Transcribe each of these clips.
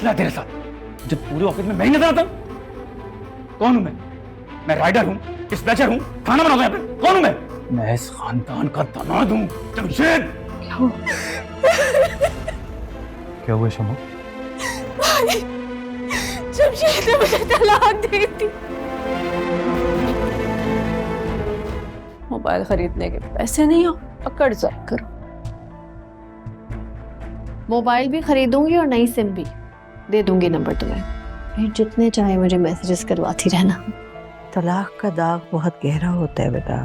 मसला है तेरे साथ? जब पूरे ऑफिस में मैं ही नजर आता हूं? कौन हूं मैं राइडर हूं, डिस्पैचर हूं, खाना बनाता हूं यहाँ पे? कौन हूं मैं इस खानदान का दामाद हूं, जमशेद। क्या हुआ शम्मू? जमशेद ने मुझे तलाक दे दी। मोबाइल खरीदने के पैसे नहीं हो तो कर्जा करो। मोबाइल भी खरीदूंगी और नई सिम भी दे दूंगी नंबर तुम्हें, फिर जितने चाहे मुझे मैसेजेस करवाती रहना। तलाक का दाग बहुत गहरा होता है बेटा,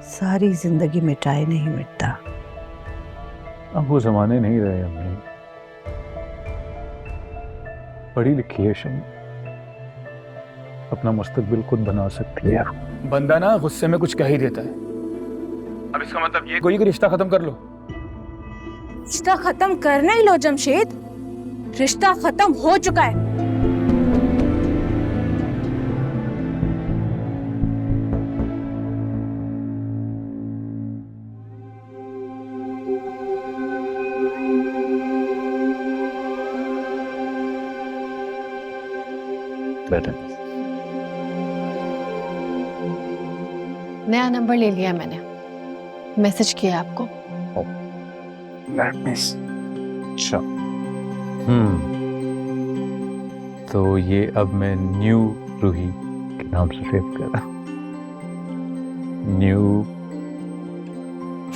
सारी जिंदगी मिटाए नहीं मिटता। अब वो जमाने नहीं रहे अम्मी। पढ़ी लिखी है शम्मू, अपना मुस्तकबिल खुद बना सकती है। बंदा ना गुस्से में कुछ कह ही देता है। अब इसका मतलब ये कोई कि रिश्ता खत्म कर लो। रिश्ता खत्म करना ही लो जमशेद, रिश्ता खत्म हो चुका है। बैठे। नया नंबर ले लिया मैंने, मैसेज किया आपको। अच्छा, तो ये अब मैं न्यू रूही के नाम से सेव कर रहा हूं। New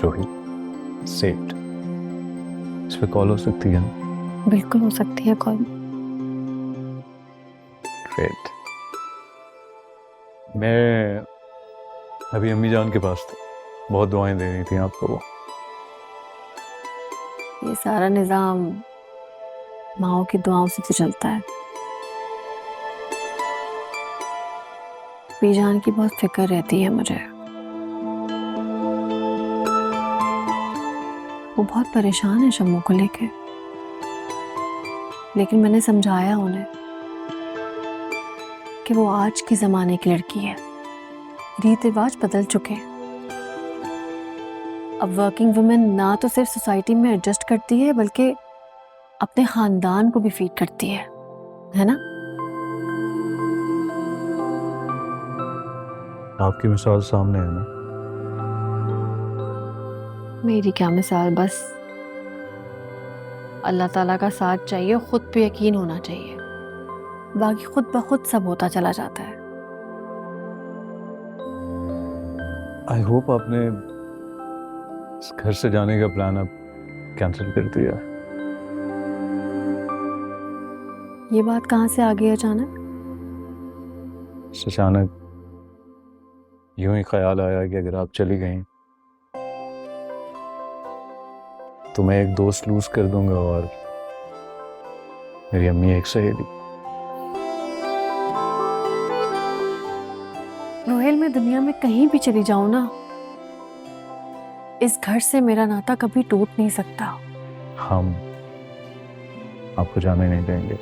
Roohi saved. इस पे कॉल हो सकती है ना? बिल्कुल हो सकती है कॉल। ग्रेट। मैं अभी अम्मी जान के पास था, बहुत दुआएं दे रही थी आपको वो। ये सारा निजाम माओ की दुआओं से तो चलता है। बीजान की बहुत फिक्र रहती है मुझे, वो बहुत परेशान है शम्मू को लेके। लेकिन मैंने समझाया उन्हें कि वो आज के जमाने की लड़की है, रीत रिवाज बदल चुके हैं। अब वर्किंग वुमेन ना तो सिर्फ सोसाइटी में एडजस्ट करती है बल्कि अपने खानदान को भी फीड करती है ना? आपकी मिसाल सामने है ना। मेरी क्या मिसाल, बस अल्लाह ताला का साथ चाहिए, खुद पे यकीन होना चाहिए, बाकी खुद ब खुद सब होता चला जाता है। आई होप आपने इस घर से जाने का प्लान अब कैंसिल कर दिया। ये बात कहाँ से आ गई अचानक? अचानक यूं ही ख्याल आया कि अगर आप चली गई तो मैं एक दोस्त लूज कर दूंगा और मेरी अम्मी एक सहेली। रोहेल, मैं दुनिया में कहीं भी चली जाऊं ना, इस घर से मेरा नाता कभी टूट नहीं सकता। हम आपको जाने नहीं देंगे।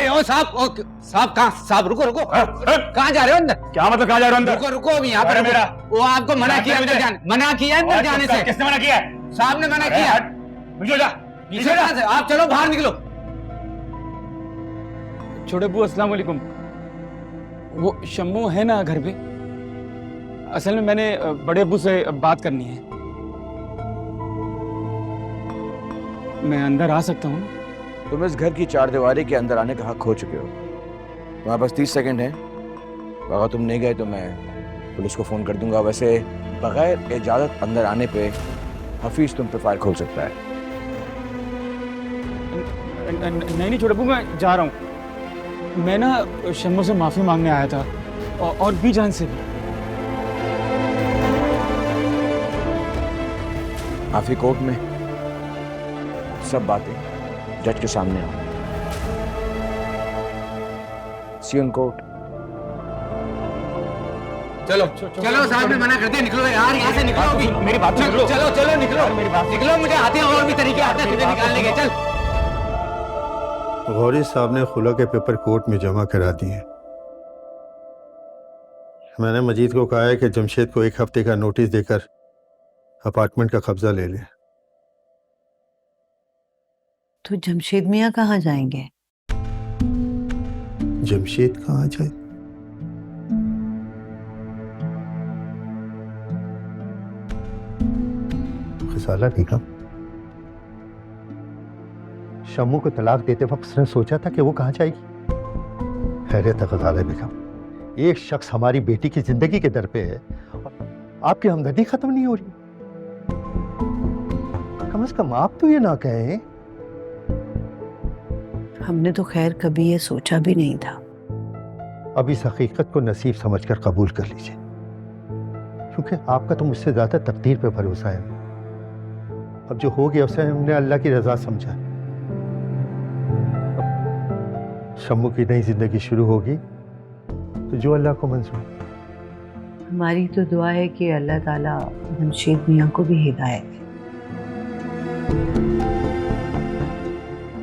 ओ साहब, साहब कहाँ? साहब रुको रुको, कहाँ जा रहे हो अंदर? क्या मतलब कहाँ जा रहे हो अंदर? रुको रुको, अभी यहाँ पर मेरा वो आपको मना किया अंदर जाने, मना किया अंदर जाने से। किसने मना किया है? साहब ने मना किया। मुझे जा पीछे कहाँ से? आप चलो बाहर निकलो। छोटे अब्बू, अस्सलाम वालेकुम। वो शम्मू है ना घर पे? असल में मैंने बड़े अब्बू से बात करनी है। मैं अंदर आ सकता हूँ? तुम इस घर की चारदीवारी के अंदर आने का हक खो चुके हो। तुम्हारे पास 30 सेकंड है, अगर तुम नहीं गए तो मैं पुलिस को फोन कर दूंगा। वैसे बगैर इजाजत अंदर आने पे हफीज तुम पे फायर खोल सकता है। नहीं छोटे अब्बू, मैं जा रहा हूँ। मैं ना शम्मू से माफी मांगने आया था और बीजान से भी। आफी कोर्ट में सब बातें जज के सामने हो। सी ऑन कोर्ट। चलो चलो, साहब ने मना कर दिया, निकलो यार यहाँ से, निकलो अभी। मेरी बात सुन लो। चलो चलो निकलो, मेरी बात निकलो, मुझे आते हैं और भी तरीके आते हैं तुझे निकालने के। चल। गौरी साहब ने खुला के पेपर कोर्ट में जमा करा दिए। मैंने मजीद को कहा है कि जमशेद को 1 हफ्ते का नोटिस देकर अपार्टमेंट का कब्जा ले ले। तो जमशेद मियाँ कहाँ जाएंगे? जमशेद कहाँ जाए? खसाला बेगम, शम्मू को तलाक देते वक्त उसने सोचा था कि वो कहाँ जाएगी? खैरियत है खसाला बेगम, एक शख्स हमारी बेटी की जिंदगी के दर पे है और आपकी हमदर्दी खत्म नहीं हो रही। कम से कम आप तो ये ना कहें। हमने तो खैर कभी ये सोचा भी नहीं था। अब इस हकीकत को नसीब समझकर कबूल कर लीजिए, क्योंकि आपका तो मुझसे ज्यादा तकदीर पे भरोसा है। अब जो हो गया उसे हमने अल्लाह की रजा समझा। शम्मू की नई जिंदगी शुरू होगी तो जो अल्लाह को मंजूर। हमारी तो दुआ है कि अल्लाह ताला जमशेद मियाँ को भी हिदायत दे।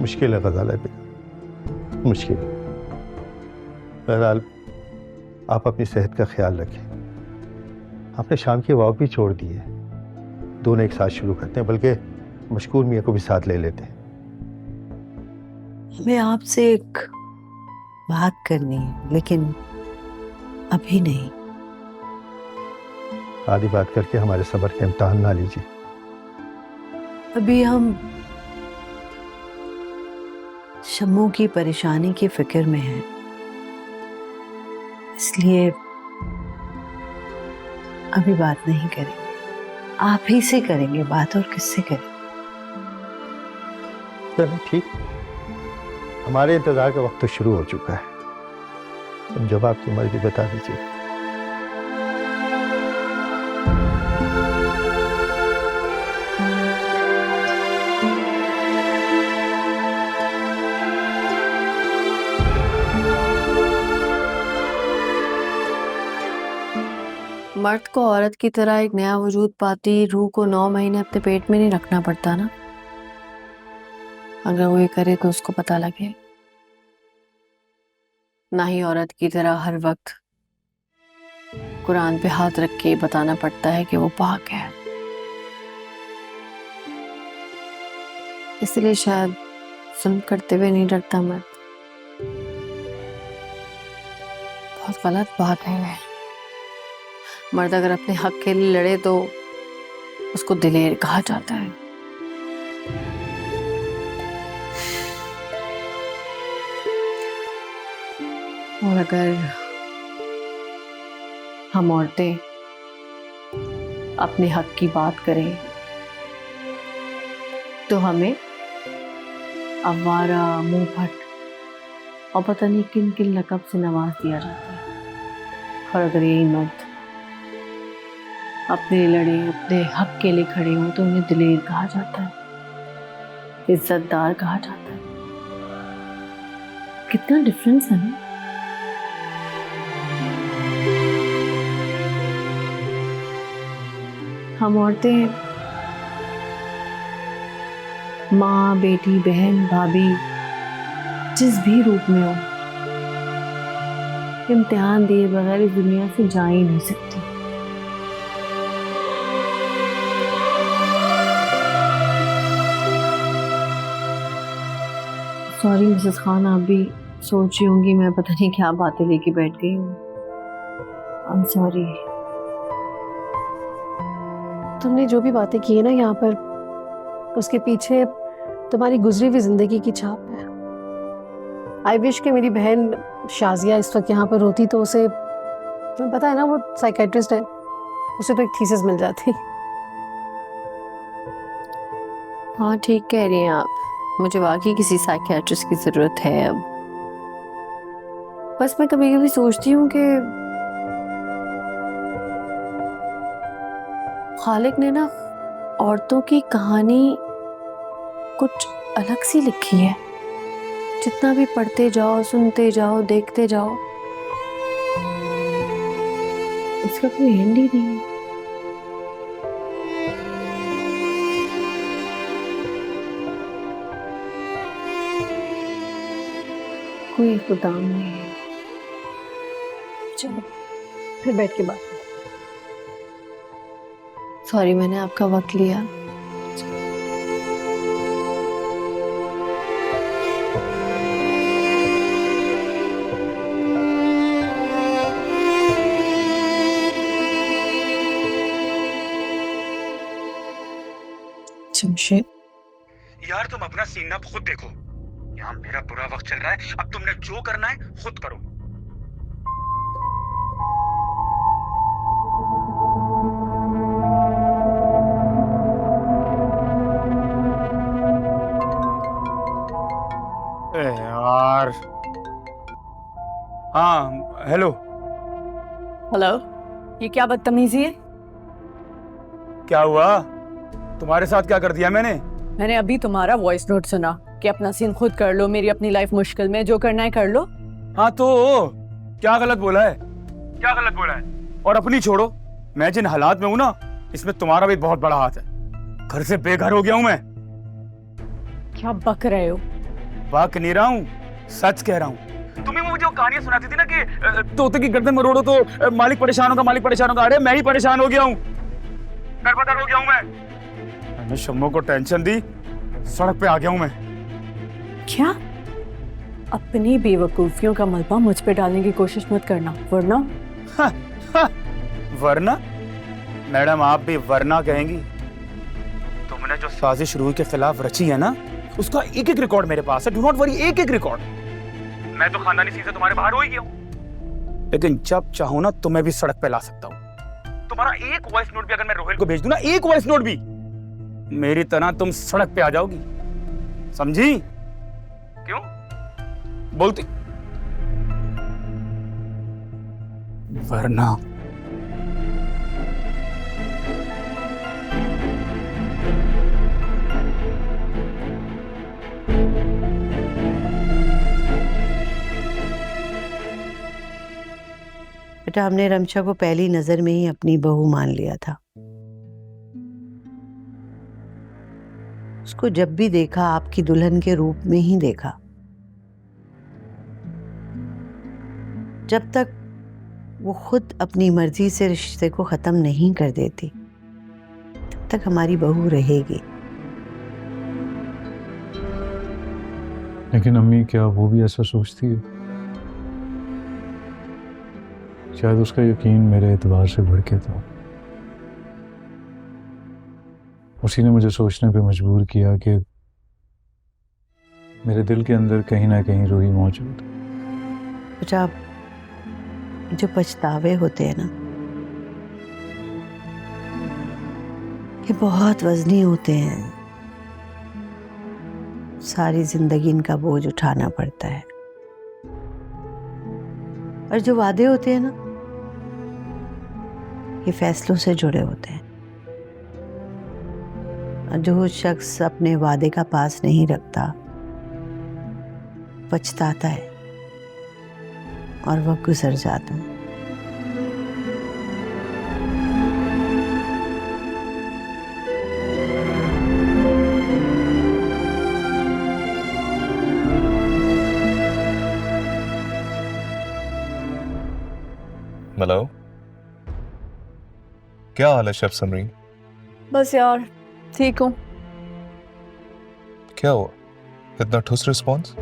मुश्किल है गजाला बेगम, मुश्किल। बहरहाल आप अपनी सेहत का ख्याल रखें। आपने शाम की वॉक भी छोड़ दी है, दोनों एक साथ शुरू करते हैं, बल्कि मशकूर मियाँ को भी साथ ले लेते हैं। हमें आपसे एक बात करनी है, लेकिन अभी नहीं। आधी बात करके हमारे सब्र के इम्तहान ना लीजिए। अभी हम शम्मू की परेशानी की फिक्र में हैं, इसलिए अभी बात नहीं करेंगे। आप ही से करेंगे बात, और किससे करेंगे? चलो ठीक, हमारे इंतजार का वक्त तो शुरू हो चुका है। अब जब आपकी मर्जी बता दीजिए। मर्द को औरत की तरह एक नया वजूद पाती रूह को 9 महीने अपने पेट में नहीं रखना पड़ता ना। अगर वो ये करे तो उसको पता लगे। ना ही औरत की तरह हर वक्त कुरान पे हाथ रख के बताना पड़ता है कि वो पाक है। इसलिए शायद जुल्म करते हुए नहीं डरता मर्द। बहुत गलत बात है। मर्द अगर अपने हक के लिए लड़े तो उसको दिलेर कहा जाता है। और अगर हम औरतें अपने हक की बात करें तो हमें अवारा, मुंहफट और पता नहीं किन किन लक़ब से नवाज दिया जाता है। और अगर यही मर्द अपने लड़े, अपने हक के लिए खड़े हों तो उन्हें दिलेर कहा जाता है, इज्जतदार कहा जाता है। कितना डिफरेंस है ना। हम औरतें माँ, बेटी, बहन, भाभी जिस भी रूप में हो, इम्तिहान दिए बगैर इस दुनिया से जा ही नहीं सकती। सॉरी मिसेस खान, आप भी सोच रही होंगी मैं पता नहीं क्या बातें लेके बैठ गई हूँ। I am sorry. तुमने जो भी बातें की है ना यहाँ पर, उसके पीछे तुम्हारी गुजरी हुई जिंदगी की छाप है। आई विश कि मेरी बहन शाजिया इस वक्त यहाँ पर होती तो उसे, तुम्हें पता है ना वो साइकेट्रिस्ट है, उसे तो एक थीसिस मिल जाती। हाँ ठीक कह रही हैं आप, मुझे वाकई किसी साइकियाट्रिस्ट की जरूरत है अब। बस मैं कभी कभी सोचती हूँ कि खालिक ने ना औरतों की कहानी कुछ अलग सी लिखी है। जितना भी पढ़ते जाओ, सुनते जाओ, देखते जाओ, इसका कोई एंड ही नहीं है। कोई इख्तिताम नहीं है। चलो फिर बैठ के बात करें। सॉरी मैंने आपका वक्त लिया। जमशेद, यार तुम अपना सीना खुद देखो। यहाँ मेरा बुरा वक्त चल रहा है, अब तुमने जो करना है खुद करो। यार हाँ हेलो। हेलो, ये क्या बदतमीजी है? क्या हुआ? तुम्हारे साथ क्या कर दिया मैंने? मैंने अभी तुम्हारा वॉइस नोट सुना कि अपना सीन खुद कर लो, मेरी अपनी लाइफ मुश्किल में, जो करना है कर लो। हाँ तो क्या गलत बोला है? क्या गलत बोला है? और अपनी छोड़ो, मैं जिन हालात में हूं ना, इसमें तुम्हारा भी बहुत बड़ा हाथ है। घर से बेघर हो गया हूं मैं। क्या बक रहे हो? बक नहीं रहा हूं, सच कह रहा हूं। तुम्हें वो जो कहानियां सुनाती थी ना कि तोते की गर्दन मरोड़ो तो मालिक परेशान होगा, मालिक परेशान होगा। अरे मैं ही परेशान हो गया हूं, दरबदर हो गया हूं मैं। मैंने शम्मो को टेंशन दी, सड़क पे आ गया हूं मैं। क्या? अपनी बेवकूफियों का मलबा मुझ पे डालने की कोशिश मत करना, वरना। वरना? मैडम आप भी वरना कहेंगी? तुमने जो साजिश रूही के खिलाफ रची है ना, उसका एक एक रिकॉर्ड मेरे पास है। डू नॉट वरी, एक एक रिकॉर्ड। मैं तो खानदानी सीन से तुम्हारे बाहर हो ही गया हूं, लेकिन जब चाहूं ना तुम्हें भी सड़क पे ला सकता हूं। तुम्हारा एक वॉइस नोट भी अगर मैं रोहिल को भेज दूं ना, एक वॉइस नोट भी, मेरी तरह तुम सड़क पे आ जाओगी, समझी? क्यों बोलती? वरना बेटा, हमने रमशा को पहली नजर में ही अपनी बहू मान लिया था। उसको जब भी देखा आपकी दुल्हन के रूप में ही देखा। जब तक वो खुद अपनी मर्जी से रिश्ते को खत्म नहीं कर देती, तब तक हमारी बहू रहेगी। लेकिन अम्मी, क्या वो भी ऐसा सोचती है? शायद उसका यकीन मेरे एतबार से बढ़ के था। उसी ने मुझे सोचने पे मजबूर किया कि मेरे दिल के अंदर कहीं ना कहीं रूही मौजूद है। बेटा, जो पछतावे होते हैं ना, ये बहुत वजनी होते हैं। सारी जिंदगी इनका बोझ उठाना पड़ता है। और जो वादे होते हैं ना, ये फैसलों से जुड़े होते हैं। और जो शख्स अपने वादे का पास नहीं रखता, पछताता है और वक्त गुजर जाता है। हेलो, क्या हाल है शेफ समरी? बस यार ठीक हूँ। क्या हुआ, इतना ठुस रिस्पॉन्स?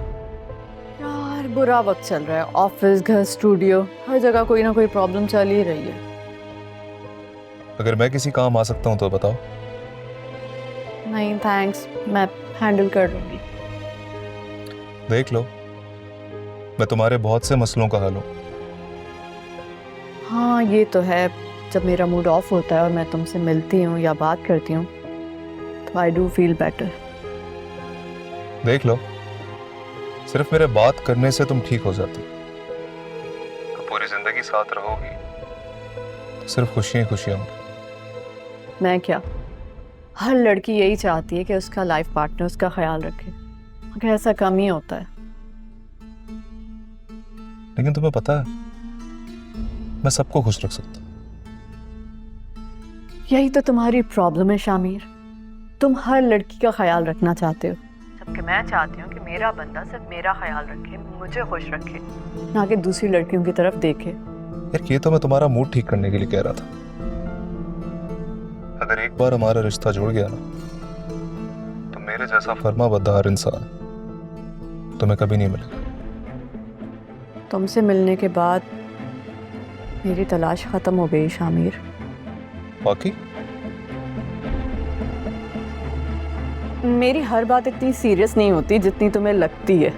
यार बुरा वक्त चल रहा है, ऑफिस, घर, स्टूडियो, हर जगह कोई ना कोई प्रॉब्लम चल ही रही है। अगर मैं किसी काम आ सकता हूँ तो बताओ। नहीं थैंक्स, मैं हैंडल कर लूंगी। देख लो, मैं तुम्हारे बहुत से मसलों का हल हूँ। हाँ ये तो है, जब मेरा मूड ऑफ होता है और मैं तुमसे मिलती हूँ या बात करती हूँ तो आई डू फील बेटर। देख लो, सिर्फ मेरे बात करने से तुम ठीक हो जाती तो पूरी जिंदगी साथ रहोगी तो सिर्फ खुशियां खुशियां होंगी। मैं क्या हर लड़की यही चाहती है कि उसका लाइफ पार्टनर उसका ख्याल रखे, मगर ऐसा कम ही होता है। लेकिन तुम्हें पता है मैं सबको खुश रख सकता हूँ। यही तो तुम्हारी प्रॉब्लम है शामिर, तुम हर लड़की का ख्याल रखना चाहते हो, जबकि मैं चाहती हूँ कि मेरा बंदा सिर्फ मेरा ख्याल रखे, मुझे खुश रखे, ना कि दूसरी लड़कियों की तरफ देखे। यार ये तो मैं तुम्हारा मूड ठीक करने के लिए कह रहा था। अगर एक बार हमारा रिश्ता जुड़ गया ना, तो मेरे जैसा फर्माबरदार इंसान तुम्हें कभी नहीं मिलेगा। तुमसे मिलने के बाद मेरी तलाश खत्म हो गई शामिर। बाकी मेरी हर बात इतनी सीरियस नहीं होती जितनी तुम्हें लगती है।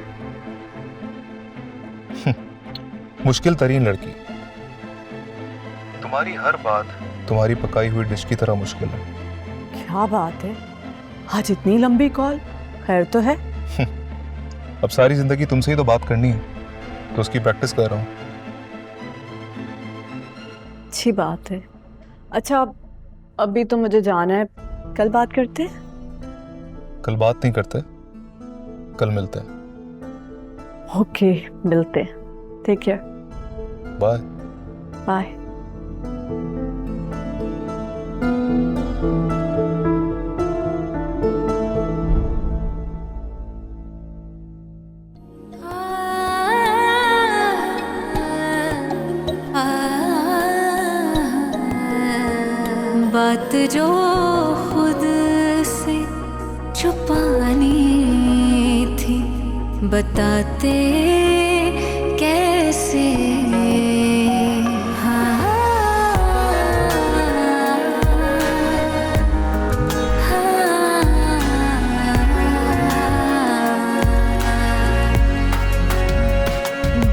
मुश्किल तरीन लड़की, तुम्हारी हर बात तुम्हारी पकाई हुई डिश की तरह मुश्किल है। क्या बात है, आज इतनी लंबी कॉल, खैर तो है? अब सारी जिंदगी तुमसे ही तो बात करनी है, तो उसकी प्रैक्टिस कर रहा हूँ। अच्छी बात है। अच्छा, अभी तो मुझे जाना है, कल बात करते हैं? कल बात नहीं करते, कल मिलते हैं। ओके, मिलते हैं। Take care. Bye bye. बात जो खुद से छुपानी थी, बताते कैसे?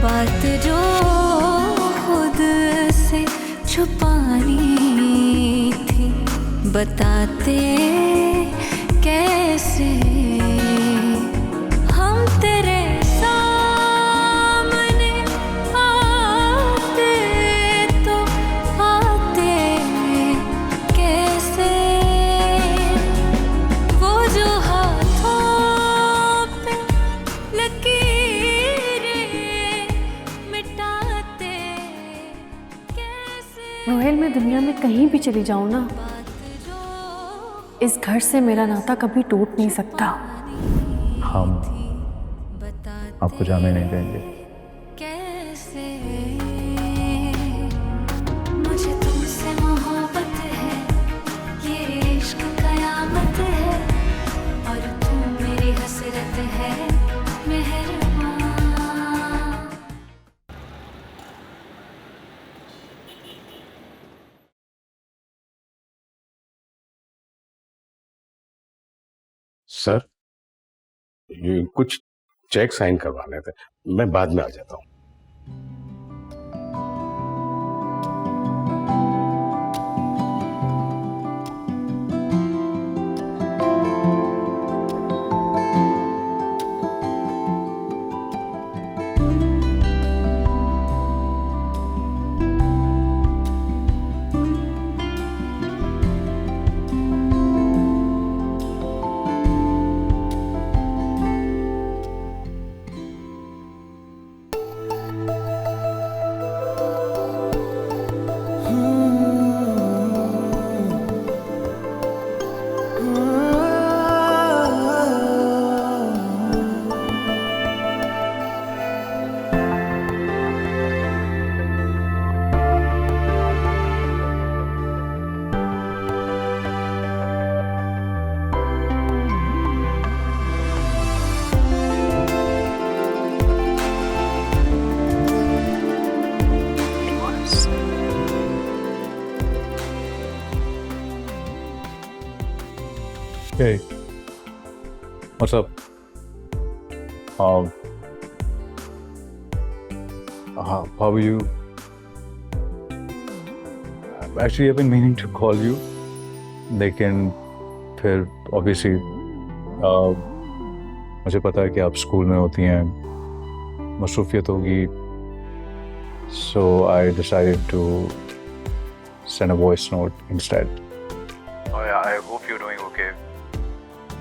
बात जो खुद से छुपानी थी, बताते कैसे? हम तेरे सामने आते तो आते कैसे? वो जो हाथों पे लकीरें मिटाते कैसे? रोहेल, मैं दुनिया में कहीं भी चली जाऊँ ना, इस घर से मेरा नाता कभी टूट नहीं सकता। हम आपको जाने नहीं देंगे। कैसे? मुझे तुमसे मोहब्बत है, ये इश्क कयामत है, और तू मेरी हसरत है मेहरबान। सर, ये कुछ चेक साइन करवाने थे, मैं बाद में आ जाता हूँ। Hey, what's up? How are you? Actually, I've been meaning to call you, लेकिन फिर obviously मुझे पता है कि आप स्कूल में होती हैं, मसरूफियत होगी, so I decided to send a voice note instead. I hope you doing okay.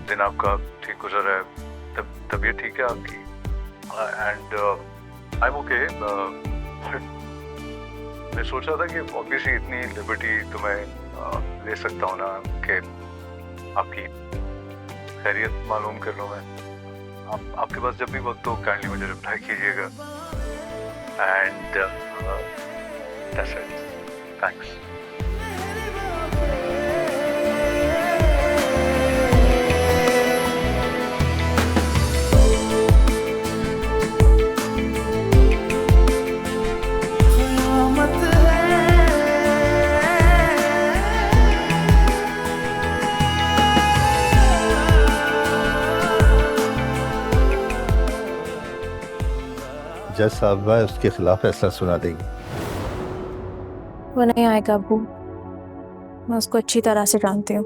दिन आपका ठीक गुजर रहा है, तबीयत ठीक है आपकी? And I am okay. मैं सोच रहा था कि ऑब्वियसली इतनी लिबर्टी तो मैं ले सकता हूँ ना कि आपकी खैरियत मालूम कर लूँ मैं। आपके पास जब भी वक्त हो काइंडली मुझे रिप्लाई कीजिएगा। And that's it, thanks. जज साहब उसके खिलाफ फैसला सुना देंगे। वो नहीं आएगा अब्बू, मैं उसको अच्छी तरह से जानती हूँ,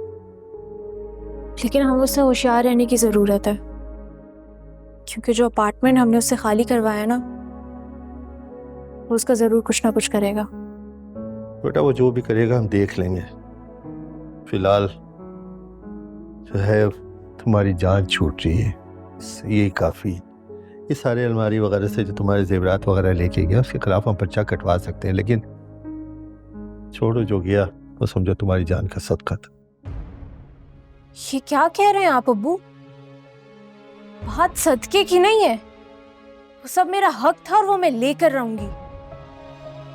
लेकिन हमें उससे होशियार रहने की ज़रूरत है, क्योंकि जो अपार्टमेंट हमने उससे खाली करवाया ना, वो उसका ज़रूर कुछ ना कुछ करेगा। बेटा वो जो भी करेगा हम देख लेंगे। फिलहाल जो है तुम्हारी जान छूट रही है, यही काफ़ी। ये सारे अलमारी वगैरह से जो तुम्हारे जेवरात वगैरह लेके गया उसके खिलाफ हम पर्चा कटवा सकते हैं, लेकिन छोड़ो जो गया वो समझो तुम्हारी जान का सदका था। ये क्या कह रहे हैं आप अब्बू? बात सदके की नहीं है, वो सब मेरा हक था और वो मैं लेकर रहूंगी।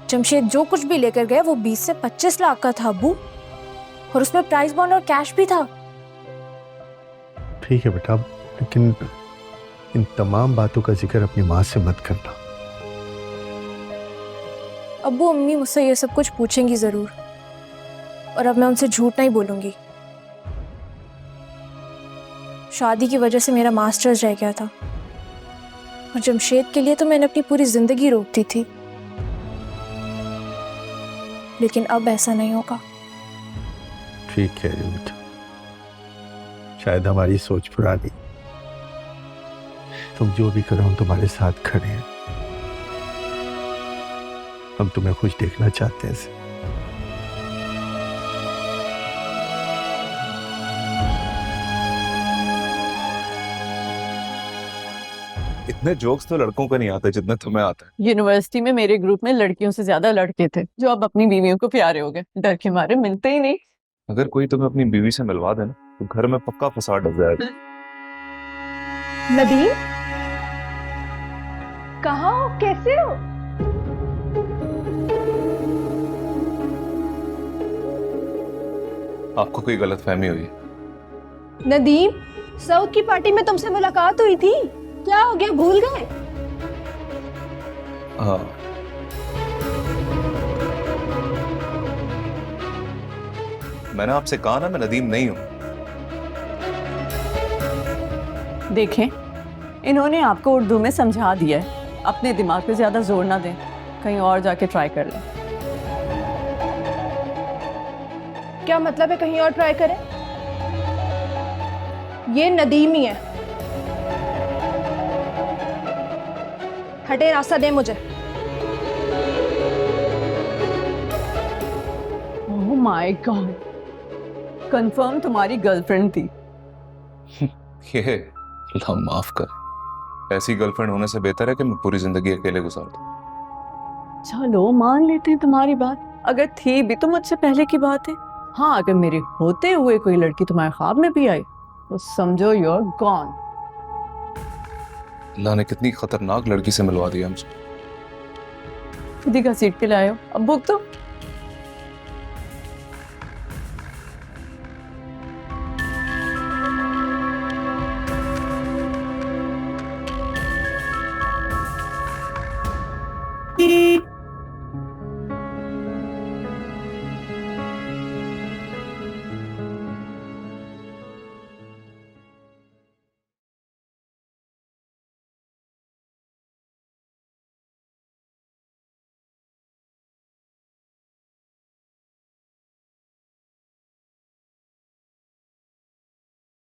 जमशेद जो कुछ भी लेकर गए वो 20 से 25 लाख का था अब्बू, और उसमें प्राइस बॉन्ड और कैश भी था। ठीक है बेटा, लेकिन इन तमाम बातों का जिक्र अपनी माँ से मत करना। अब्बू अम्मी मुझसे ये सब कुछ पूछेंगी जरूर, और अब मैं उनसे झूठ नहीं बोलूंगी। शादी की वजह से मेरा मास्टर्स रह गया था, और जमशेद के लिए तो मैंने अपनी पूरी जिंदगी रोक दी थी, लेकिन अब ऐसा नहीं होगा। ठीक है बेटा, शायद हमारी सोच पुरानी, तुम जो भी करो हम तुम्हारे साथ खड़े हैं, हम तुम्हें खुश देखना चाहते हैं। इतने जोक्स तो लड़कों को नहीं आते जितने तुम्हें आते हैं। यूनिवर्सिटी में मेरे ग्रुप में लड़कियों से ज्यादा लड़के थे जो अब अपनी बीवियों को प्यारे हो गए, डर के मारे मिलते ही नहीं। अगर कोई तुम्हें अपनी बीवी से मिलवा देना तो घर में पक्का फसाद डर जाएगा। नदीम, कहाँ हो, कैसे हो? आपको कोई गलत फहमी हुई? नदीम, साउथ की पार्टी में तुमसे मुलाकात हुई थी, क्या हो गया, भूल गए? हाँ, मैंने आपसे कहा ना मैं नदीम नहीं हूं। देखें, इन्होंने आपको उर्दू में समझा दिया है, अपने दिमाग पे ज्यादा जोर ना दें, कहीं और जाके ट्राई कर लें। क्या मतलब है कहीं और ट्राई करें? ये नदीम ही है। हटे, रास्ता दे मुझे। ओह माय गॉड, कंफर्म तुम्हारी गर्लफ्रेंड थी। ये अल्लाह माफ कर, ऐसी गर्लफ्रेंड होने से बेहतर है कि मैं पूरी जिंदगी अकेले गुजार दूं। चलो मान लेते हैं तुम्हारी बात, अगर थी भी तो मुझसे पहले की बात है। हाँ, अगर मेरे होते हुए कोई लड़की तुम्हारे ख्वाब में भी आई तो समझो यू आर गॉन। अल्लाह ने कितनी खतरनाक लड़की से मिलवा दिया हमसे। खुद ही का सीट पे लाए हो, अब भुग दो।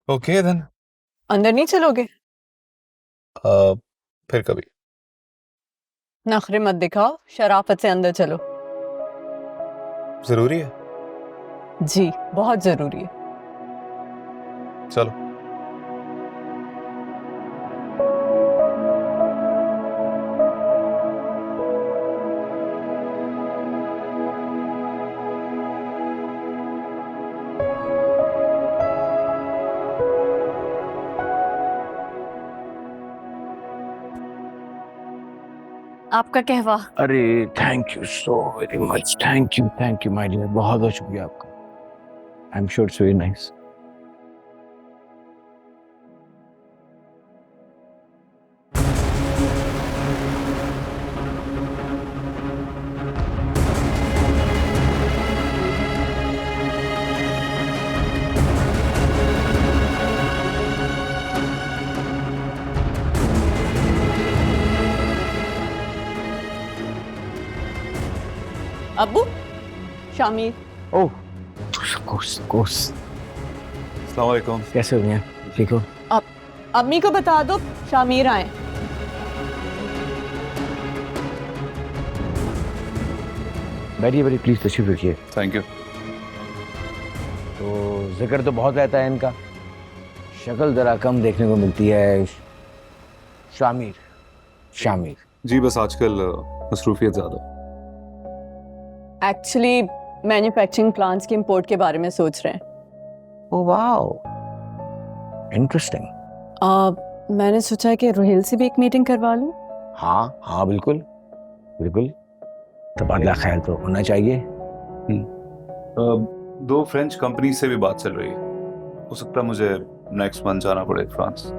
ओके देन, अंदर नहीं चलोगे? फिर कभी। नखरे मत दिखाओ, शराफत से अंदर चलो। जरूरी है? जी बहुत जरूरी है। चलो। आपका कहवा। अरे thank you so very much, thank you my dear, बहुत बहुत शुक्रिया आपका। I am sure it's very nice. अब्बू, शामिर। ओह, of course। अस्सलाम वालेकुम। कैसे हो मियां? ठीक हो? अम्मी को बता दो शामिर आए। बैठिए प्लीज, तशरीफ रखिए। Thank you. तो जिक्र तो बहुत रहता है इनका, शक्ल जरा कम देखने को मिलती है। शामिर। जी बस आजकल मसरूफियत ज़्यादा। एक्चुअली मैन्युफैक्चरिंग प्लांट्स के इंपोर्ट के बारे में सोच रहे हैं। Oh wow, interesting. मैंने सोचा कि रोहिल से भी एक मीटिंग करवा लूं। हाँ बिल्कुल। तबादला ख्याल तो होना चाहिए। 2 फ्रेंच कंपनी से भी बात चल रही है, हो सकता है मुझे नेक्स्ट मंथ जाना पड़े France.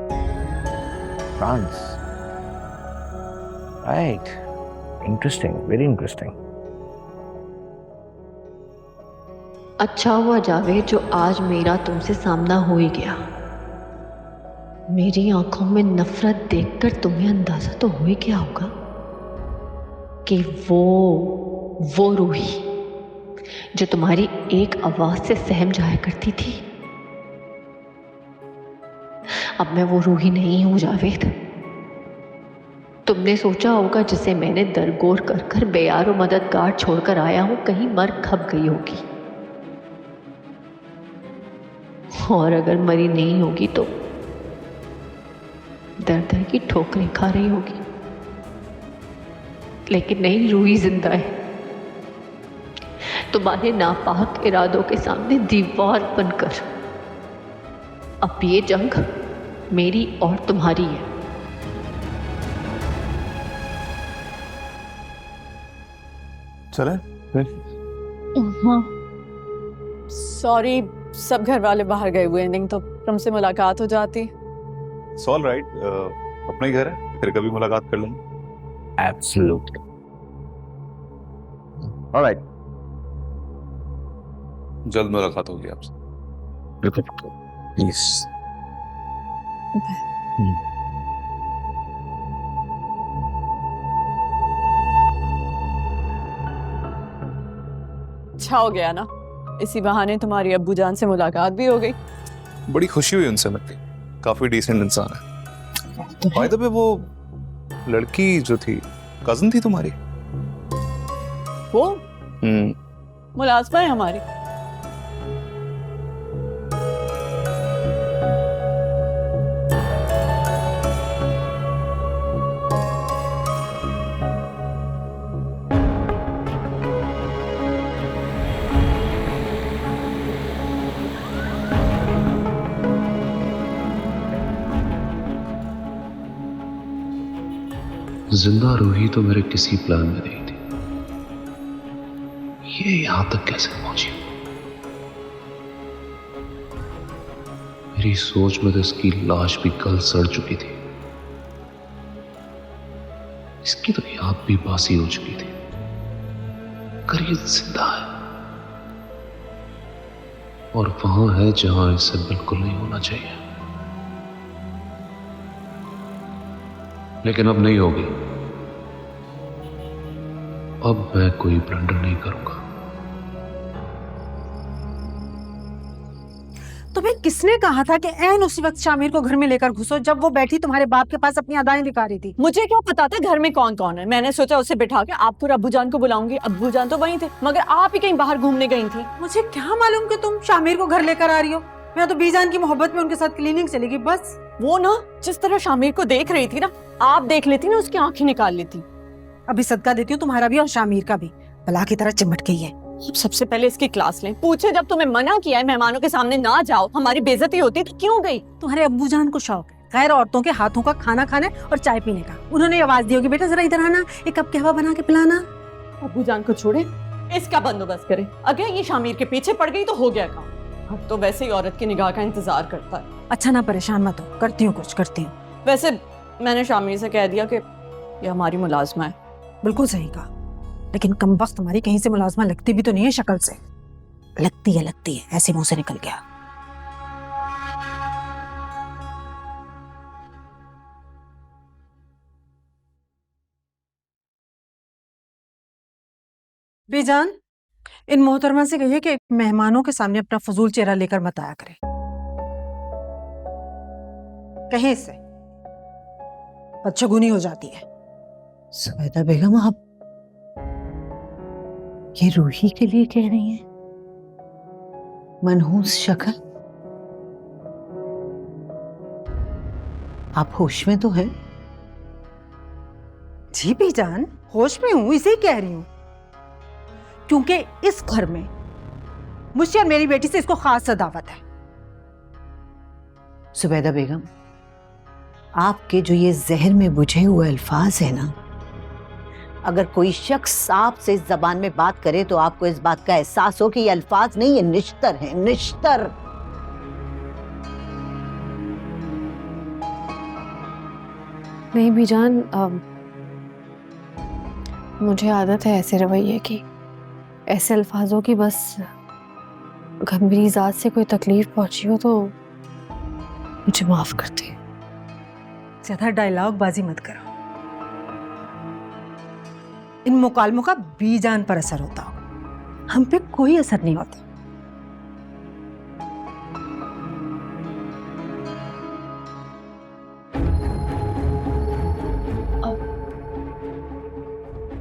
Right, interesting, very interesting. अच्छा हुआ जावेद जो आज मेरा तुमसे सामना हो ही गया। मेरी आंखों में नफरत देखकर तुम्हें अंदाजा तो हो ही गया होगा कि वो रूही जो तुम्हारी एक आवाज से सहम जाया करती थी, अब मैं वो रूही नहीं हूं जावेद। तुमने सोचा होगा जिसे मैंने दरगोर कर कर बेयारो मददगार छोड़कर आया हूं, कहीं मर खप गई होगी, और अगर मरी नहीं होगी तो दर दर की ठोकरें खा रही होगी। लेकिन नहीं, रूही जिंदा है, तुम्हारे नापाक इरादों के सामने दीवार बनकर। अब ये जंग मेरी और तुम्हारी है। चले? सॉरी, सब घर वाले बाहर गए हुए हैं, नहीं तो तुमसे मुलाकात हो जाती। ऑल राइट, अपना ही घर है, फिर कभी मुलाकात कर लेंगे। एब्सोल्युटली। ऑलराइट, जल्द मुलाकात होगी आपसे। बिल्कुल प्लीज। अच्छा हो गया ना, इसी बहाने तुम्हारी अब्बू जान से मुलाकात भी हो गई। बड़ी खुशी हुई उनसे मिलके, काफी डिसेंट इंसान है। बाय द वे, वो लड़की जो थी कजन थी तुम्हारी? वो मुलाजमा है हमारी। जिंदा रूही तो मेरे किसी प्लान में नहीं थी, ये यहां तक कैसे पहुंची? मेरी सोच में तो इसकी लाश भी कल सड़ चुकी थी, इसकी तो याद भी बासी हो चुकी थी, मगर ये जिंदा है और वहां है जहां इसे बिल्कुल नहीं होना चाहिए। लेकिन अब नहीं होगी, अब मैं कोई ब्लंडर नहीं करूंगा। तुम्हें किसने कहा था कि ऐन उसी वक्त शामिर को घर में लेकर घुसो जब वो बैठी तुम्हारे बाप के पास अपनी अदाएं दिखा रही थी? मुझे क्या पता था घर में कौन कौन है। मैंने सोचा उसे बिठा के आपको और अब्बू जान को बुलाऊंगी। अब्बू जान तो वहीं थे, मगर आप ही कहीं बाहर घूमने गई थी। मुझे क्या मालूम कि तुम शामिर को घर लेकर आ रही हो? मैं तो बीजान की मोहब्बत में उनके साथ क्लीनिंग चलेगी बस। वो ना जिस तरह शामिर को देख रही थी ना, आप देख लेती ना उसकी आंखें निकाल लेती। अभी सदका देती हूँ तुम्हारा भी और शामिर का भी, बला की तरह चिमट गई है। अब सबसे पहले इसकी क्लास लें। पूछे जब तुम्हें मना किया है मेहमानों के सामने ना जाओ, हमारी बेइज्जती होती तो क्यों गई? तुम्हारे अब्बू जान को शौक है गैर औरतों के हाथों का खाना खाने और चाय पीने का। उन्होंने आवाज दी होगी, बेटा जरा इधर आना, एक कप कहवा बना के पिलाना। अब्बू जान को छोड़े, इसका बंदोबस्त करे। अगर ये शामिर के पीछे पड़ गई तो हो गया काम। अब तो वैसे ही औरत की निगाह का इंतजार करता है। अच्छा ना परेशान मत हो, करती हूँ कुछ करती हूँ। वैसे मैंने शामिर से कह दिया कि ये हमारी मुलाजमा है। बिल्कुल सही कहा, लेकिन कमबख्त तुम्हारी कहीं से मुलाजमा लगती भी तो नहीं है शक्ल से। लगती है ऐसे मुंह से निकल गया। बेजान, इन मोहतरमा से कहिए कि मेहमानों के सामने अपना फजूल चेहरा लेकर मत आया करे। कहीं से बदशगुनी हो जाती है। सुबैदा बेगम, आप ये रूही के लिए कह रही हैं? मनहूस शक्ल, आप होश में तो हैं? जी बेजान, होश में हूं, इसे ही कह रही हूं, क्योंकि इस घर में मुझसे और मेरी बेटी से इसको खास सदावत है। सुबैदा बेगम, आपके जो ये जहर में बुझे हुए अल्फाज है ना, अगर कोई शख्स आपसे इस जबान में बात करे तो आपको इस बात का एहसास हो कि ये अल्फाज नहीं, ये निश्तर है, निश्तर। नहीं बीजान, मुझे आदत है ऐसे रवैये की, ऐसे अल्फाजों की। बस अगर मेरी ज़ात से कोई तकलीफ पहुंची हो तो मुझे माफ कर दे। ज्यादा डायलॉग बाजी मत करो, इन मुकालमों का बीजान पर असर होता हो, हम पे कोई असर नहीं होता।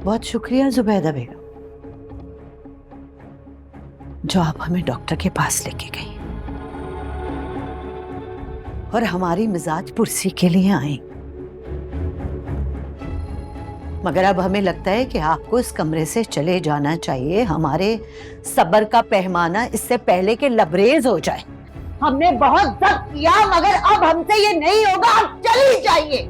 बहुत शुक्रिया जुबैदा बेगम, जो आप हमें डॉक्टर के पास लेके गई और हमारी मिजाज पुरसी के लिए आई। मगर अब हमें लगता है कि आपको इस कमरे से चले जाना चाहिए। हमारे सब्र का पैमाना इससे पहले कि लबरेज हो जाए। हमने बहुत सख्त किया, मगर अब हमसे ये नहीं होगा। आप चली जाइए।